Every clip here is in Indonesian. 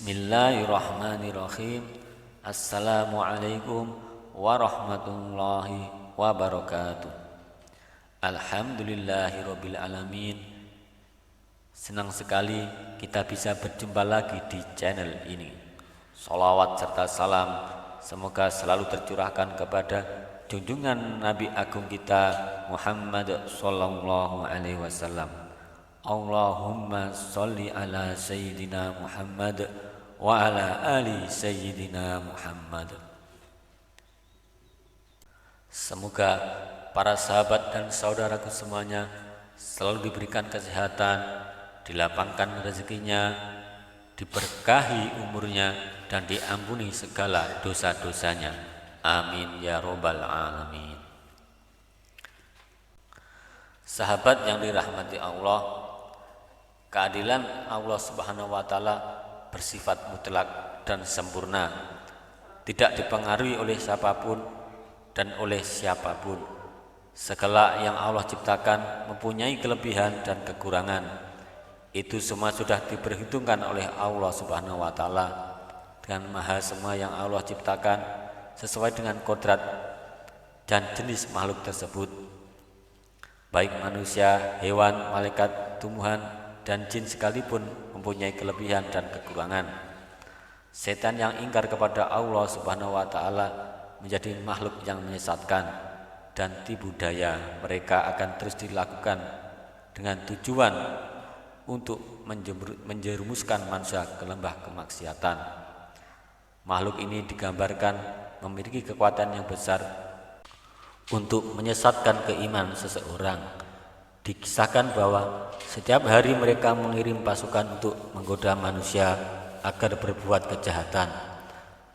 Bismillahirrahmanirrahim. Assalamualaikum warahmatullahi wabarakatuh. Alhamdulillahirabbil alamin. Senang sekali kita bisa berjumpa lagi di channel ini. Shalawat serta salam semoga selalu tercurahkan kepada junjungan Nabi Agung kita Muhammad sallallahu alaihi wasallam. Allahumma sholli ala Sayyidina Muhammad wa ala ali Sayyidina Muhammad. Semoga para sahabat dan saudaraku semuanya selalu diberikan kesehatan, dilapangkan rezekinya, diberkahi umurnya, dan diampuni segala dosa-dosanya. Amin ya robbal alamin. Sahabat yang dirahmati Allah, keadilan Allah Subhanahu wa Ta'ala bersifat mutlak dan sempurna, tidak dipengaruhi oleh siapapun dan oleh siapapun. Segala yang Allah ciptakan mempunyai kelebihan dan kekurangan. Itu semua sudah diperhitungkan oleh Allah Subhanahu wa Ta'ala. Dengan maha semua yang Allah ciptakan sesuai dengan kodrat dan jenis makhluk tersebut, baik manusia, hewan, malaikat, tumbuhan, dan jin sekalipun mempunyai kelebihan dan kekurangan. Setan yang ingkar kepada Allah Subhanahu wa Ta'ala menjadi makhluk yang menyesatkan, dan tipu daya mereka akan terus dilakukan dengan tujuan untuk menjerumuskan manusia ke lembah kemaksiatan. Makhluk ini digambarkan memiliki kekuatan yang besar untuk menyesatkan keimanan seseorang. Dikisahkan bahwa setiap hari mereka mengirim pasukan untuk menggoda manusia agar berbuat kejahatan.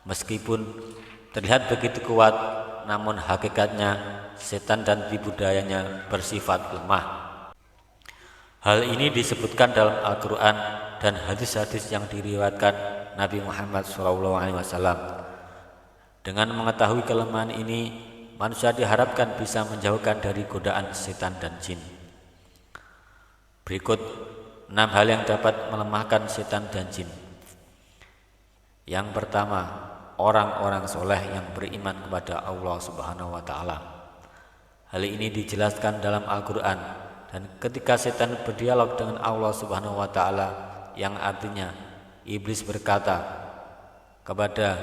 Meskipun terlihat begitu kuat, namun hakikatnya setan dan tipu dayanya bersifat lemah. Hal ini disebutkan dalam Al-Quran dan hadis-hadis yang diriwayatkan Nabi Muhammad SAW. Dengan mengetahui kelemahan ini, manusia diharapkan bisa menjauhkan dari godaan setan dan jin. Berikut 6 hal yang dapat melemahkan setan dan jin. Yang pertama, orang-orang soleh yang beriman kepada Allah Subhanahu wa Ta'ala. Hal ini dijelaskan dalam Al-Quran, dan ketika setan berdialog dengan Allah Subhanahu wa Ta'ala, yang artinya iblis berkata kepada,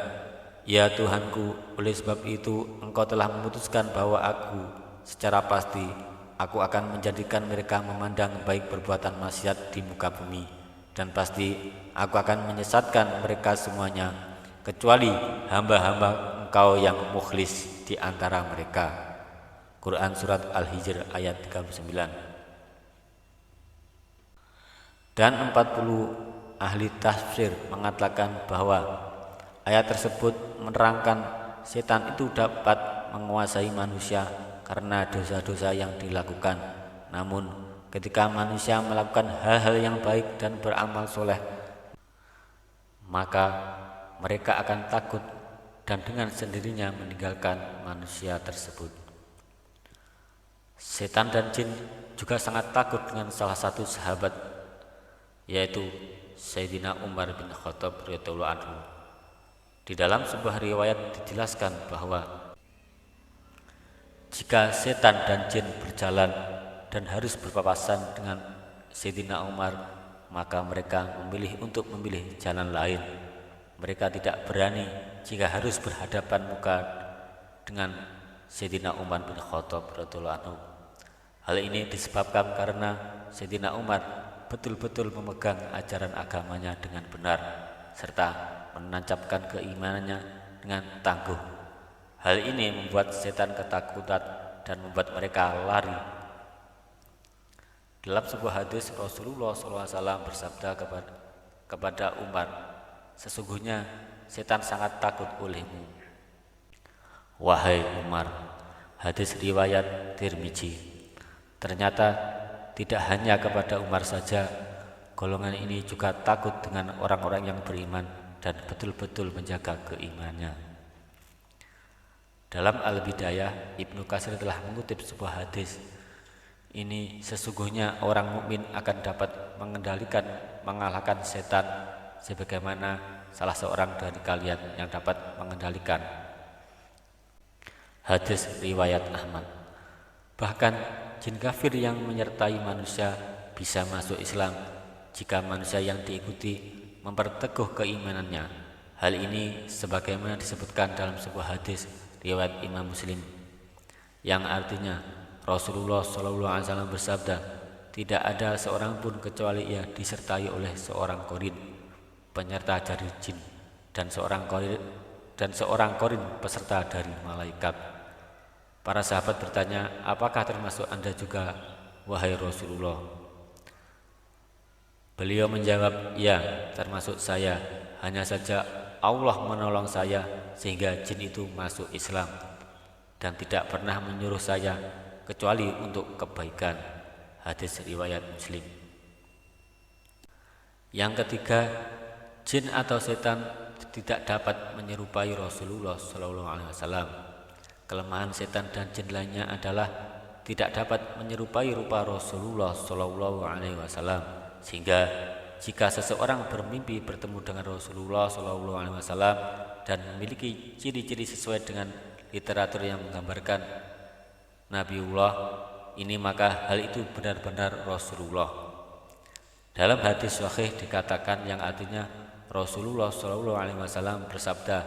"Ya Tuhanku, oleh sebab itu Engkau telah memutuskan bahwa aku secara pasti aku akan menjadikan mereka memandang baik perbuatan maksiat di muka bumi, dan pasti aku akan menyesatkan mereka semuanya kecuali hamba-hamba Engkau yang mukhlis di antara mereka." Quran Surat Al-Hijr ayat 39. Dan 40 ahli tafsir mengatakan bahwa ayat tersebut menerangkan setan itu dapat menguasai manusia karena dosa-dosa yang dilakukan. Namun ketika manusia melakukan hal-hal yang baik dan beramal soleh, maka mereka akan takut dan dengan sendirinya meninggalkan manusia tersebut. Setan dan jin juga sangat takut dengan salah satu sahabat, yaitu Sayyidina Umar bin Khattab radhiyallahu anhu. Di dalam sebuah riwayat dijelaskan bahwa jika setan dan jin berjalan dan harus berpapasan dengan Sayyidina Umar, maka mereka memilih jalan lain. Mereka tidak berani jika harus berhadapan muka dengan Sayyidina Umar bin Khattab radhiyallahu anhu. Hal ini disebabkan karena Sayyidina Umar betul-betul memegang ajaran agamanya dengan benar serta menancapkan keimanannya dengan tangguh. Hal ini membuat setan ketakutan dan membuat mereka lari. Dalam sebuah hadis, Rasulullah SAW bersabda kepada Umar, "Sesungguhnya setan sangat takut olehmu, wahai Umar." Hadis riwayat Tirmizi. Ternyata tidak hanya kepada Umar saja, golongan ini juga takut dengan orang-orang yang beriman dan betul-betul menjaga keimanannya. Dalam Al-Bidayah, Ibnu Katsir telah mengutip sebuah hadis ini, sesungguhnya orang mukmin akan dapat mengalahkan setan sebagaimana salah seorang dari kalian yang dapat mengendalikan. Hadis riwayat Ahmad. Bahkan jin kafir yang menyertai manusia bisa masuk Islam jika manusia yang diikuti memperteguh keimanannya. Hal ini sebagaimana disebutkan dalam sebuah hadis riwayat Imam Muslim, yang artinya Rasulullah SAW bersabda, tidak ada seorang pun kecuali ia disertai oleh seorang qarin, penyerta dari jin, dan seorang qarin peserta dari malaikat. Para sahabat bertanya, apakah termasuk Anda juga, wahai Rasulullah? Beliau menjawab, ya, termasuk saya. Hanya saja Allah menolong saya sehingga jin itu masuk Islam dan tidak pernah menyuruh saya kecuali untuk kebaikan. Hadis riwayat Muslim. Yang ketiga, jin atau setan tidak dapat menyerupai Rasulullah SAW. Kelemahan setan dan jin lainnya adalah tidak dapat menyerupai rupa Rasulullah SAW, sehingga jika seseorang bermimpi bertemu dengan Rasulullah SAW dan memiliki ciri-ciri sesuai dengan literatur yang menggambarkan Nabiullah ini, maka hal itu benar-benar Rasulullah. Dalam hadis sahih dikatakan, yang artinya Rasulullah SAW bersabda,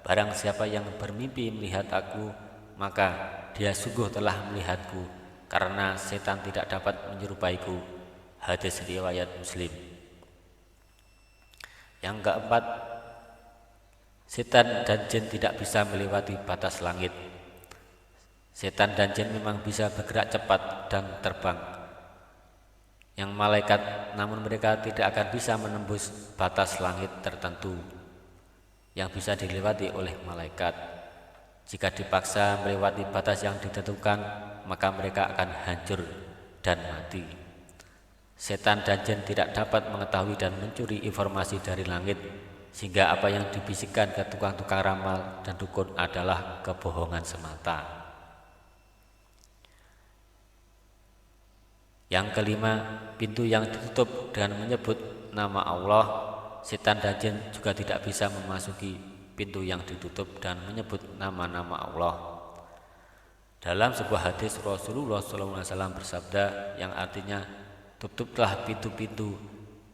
barang siapa yang bermimpi melihat aku, maka dia sungguh telah melihatku, karena setan tidak dapat menyerupaiku. Hadis riwayat Muslim. Yang keempat, setan dan jin tidak bisa melewati batas langit. Setan dan jin memang bisa bergerak cepat dan terbang, yang malaikat, namun mereka tidak akan bisa menembus batas langit tertentu yang bisa dilewati oleh malaikat. Jika dipaksa melewati batas yang ditentukan, maka mereka akan hancur dan mati. Setan dan jin tidak dapat mengetahui dan mencuri informasi dari langit, sehingga apa yang dibisikkan ke tukang-tukang ramal dan dukun adalah kebohongan semata. Yang kelima, pintu yang ditutup dengan menyebut nama Allah. Setan dan jin juga tidak bisa memasuki pintu yang ditutup dan menyebut nama-nama Allah. Dalam sebuah hadis Rasulullah SAW bersabda, yang artinya tutuplah pintu-pintu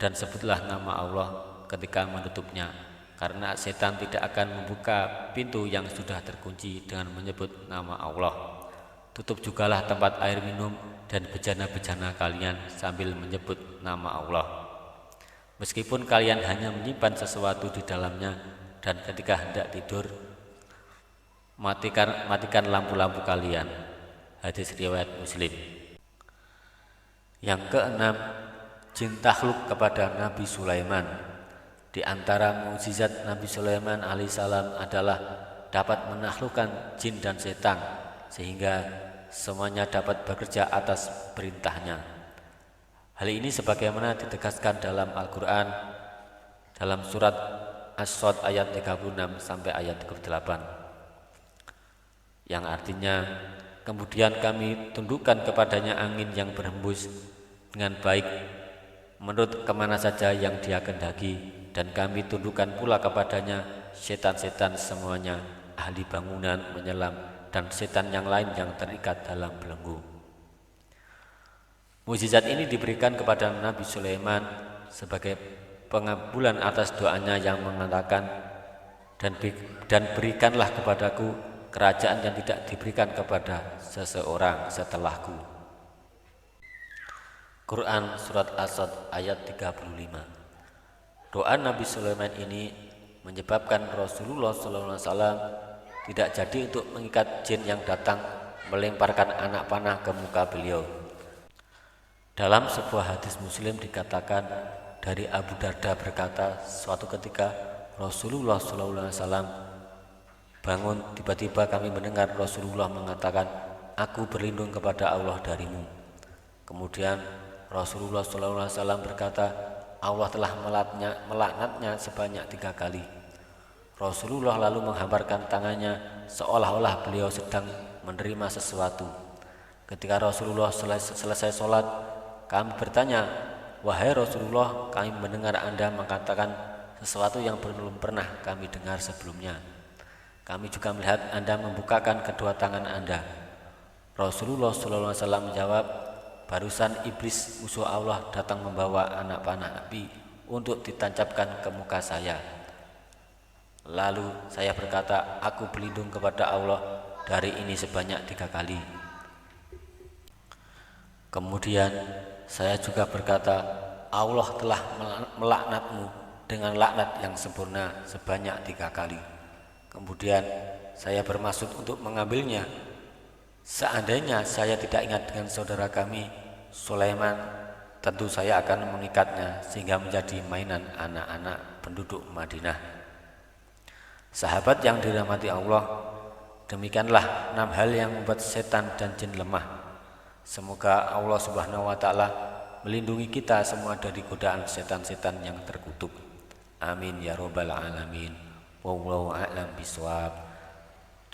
dan sebutlah nama Allah ketika menutupnya, karena setan tidak akan membuka pintu yang sudah terkunci dengan menyebut nama Allah. Tutup jugalah tempat air minum dan bejana-bejana kalian sambil menyebut nama Allah. Meskipun kalian hanya menyimpan sesuatu di dalamnya, dan ketika hendak tidur, matikan lampu-lampu kalian. Hadis riwayat Muslim. Yang keenam, jin takhluk kepada Nabi Sulaiman. Di antara mukjizat Nabi Sulaiman alaihissalam adalah dapat menaklukkan jin dan setan, sehingga semuanya dapat bekerja atas perintahnya. Hal ini sebagaimana ditegaskan dalam Al-Quran dalam surat As-Sod ayat 36 sampai ayat 38, yang artinya, kemudian kami tundukkan kepadanya angin yang berhembus dengan baik menurut kemana saja yang dia kehendaki, dan kami tundukkan pula kepadanya setan-setan semuanya, ahli bangunan, menyelam, dan setan yang lain yang terikat dalam belenggu. Mukjizat ini diberikan kepada Nabi Sulaiman sebagai pengabulan atas doanya yang mengatakan, dan berikanlah kepadaku kerajaan yang tidak diberikan kepada seseorang setelahku. Quran surat As-Sad ayat 35. Doa Nabi Sulaiman ini menyebabkan Rasulullah SAW tidak jadi untuk mengikat jin yang datang melemparkan anak panah ke muka beliau. Dalam sebuah hadis Muslim dikatakan, dari Abu Darda berkata, suatu ketika Rasulullah SAW bangun, tiba-tiba kami mendengar Rasulullah mengatakan, aku berlindung kepada Allah darimu. Kemudian Rasulullah SAW berkata, Allah telah melaknatnya sebanyak 3 kali. Rasulullah lalu menghamparkan tangannya seolah-olah beliau sedang menerima sesuatu. Ketika Rasulullah selesai sholat, kami bertanya, wahai Rasulullah, kami mendengar Anda mengatakan sesuatu yang belum pernah kami dengar sebelumnya. Kami juga melihat Anda membukakan kedua tangan Anda. Rasulullah SAW menjawab, barusan iblis musuh Allah datang membawa anak panah api untuk ditancapkan ke muka saya. Lalu saya berkata, aku berlindung kepada Allah dari ini sebanyak 3 kali. Kemudian saya juga berkata, Allah telah melaknatmu dengan laknat yang sempurna sebanyak 3 kali. Kemudian saya bermaksud untuk mengambilnya. Seandainya saya tidak ingat dengan saudara kami Sulaiman, tentu saya akan mengikatnya sehingga menjadi mainan anak-anak penduduk Madinah. Sahabat yang dirahmati Allah, demikianlah 6 hal yang membuat setan dan jin lemah. Semoga Allah Subhanahu wa taala melindungi kita semua dari godaan setan-setan yang terkutuk. Amin ya rabbal alamin. Wallahu a'lam bishawab.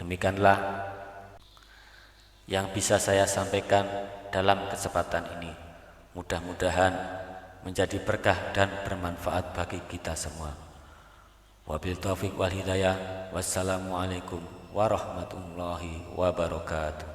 Demikianlah yang bisa saya sampaikan dalam kesempatan ini. Mudah-mudahan menjadi berkah dan bermanfaat bagi kita semua. Wabil taufiq wal hidayah. Wassalamualaikum warahmatullahi wabarakatuh.